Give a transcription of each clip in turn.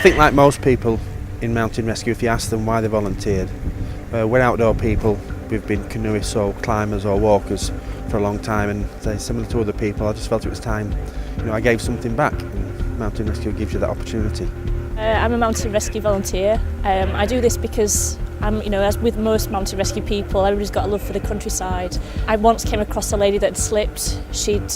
think like most people in mountain rescue, if you ask them why they volunteered, we're outdoor people. We've been canoeists or climbers or walkers for a long time, and similar to other people, I just felt it was time. I gave something back, and mountain rescue gives you that opportunity. I'm a mountain rescue volunteer. I do this because as with most mountain rescue people, everybody's got a love for the countryside. I once came across a lady that had slipped. She'd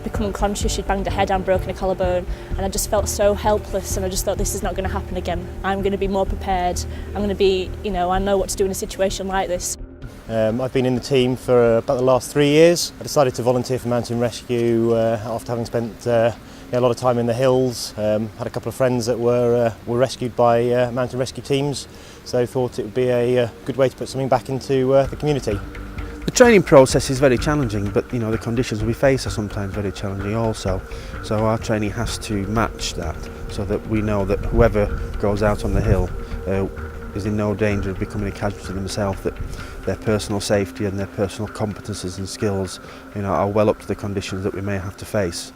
become unconscious, she'd banged her head and broken a collarbone, and I just felt so helpless, and I just thought, this is not going to happen again. I'm going to be more prepared. I'm going to be, I know what to do in a situation like this. I've been in the team for about the last 3 years. I decided to volunteer for mountain rescue after having spent a lot of time in the hills. Had a couple of friends that were rescued by mountain rescue teams, so thought it would be a good way to put something back into the community. The training process is very challenging, but the conditions we face are sometimes very challenging also. So our training has to match that, so that we know that whoever goes out on the hill is in no danger of becoming a casualty themselves, that their personal safety and their personal competences and skills are well up to the conditions that we may have to face.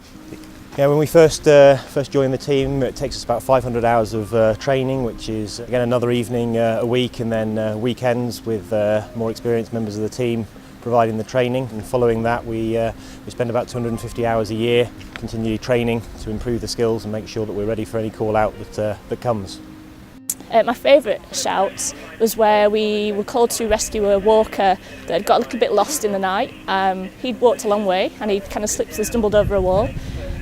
Yeah, when we first joined the team, it takes us about 500 hours of training, which is again another evening a week, and then weekends with more experienced members of the team providing the training. And following that, we spend about 250 hours a year continually training to improve the skills and make sure that we're ready for any call out that comes. My favourite shout was where we were called to rescue a walker that had got a little bit lost in the night. He'd walked a long way and he'd kind of slipped and stumbled over a wall,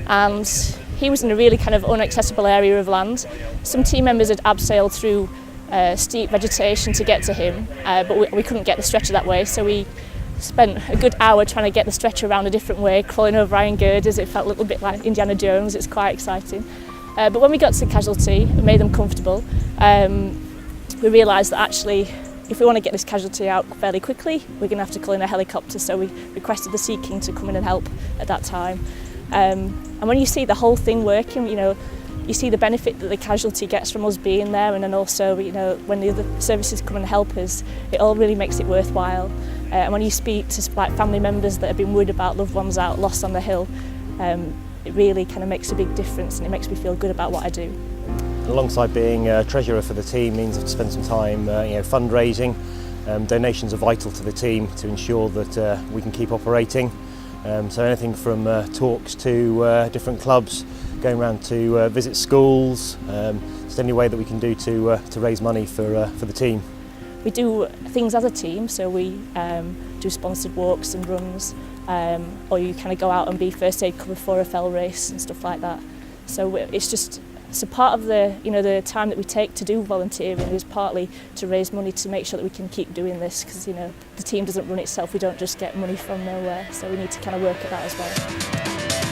and he was in a really kind of inaccessible area of land. Some team members had abseiled through steep vegetation to get to him, but we couldn't get the stretcher that way, so we spent a good hour trying to get the stretcher around a different way, crawling over iron girders. It felt a little bit like Indiana Jones. It's quite exciting. But when we got to the casualty and made them comfortable, we realised that actually if we want to get this casualty out fairly quickly, we're going to have to call in a helicopter, so we requested the Sea King to come in and help at that time. And when you see the whole thing working, you see the benefit that the casualty gets from us being there, and then also when the other services come and help us, it all really makes it worthwhile. And when you speak to family members that have been worried about loved ones out lost on the hill, it really kind of makes a big difference, and it makes me feel good about what I do. Alongside being a treasurer for the team means I've spent some time fundraising. Donations are vital to the team to ensure that we can keep operating. So anything from talks to different clubs, going around to visit schools, just any way that we can do to raise money for the team. We do things as a team, so we do sponsored walks and runs, or you kind of go out and be first aid cover for a fell race and stuff like that. So it's a part of the time that we take to do volunteering is partly to raise money to make sure that we can keep doing this, because the team doesn't run itself. We don't just get money from nowhere, so we need to kind of work at that as well.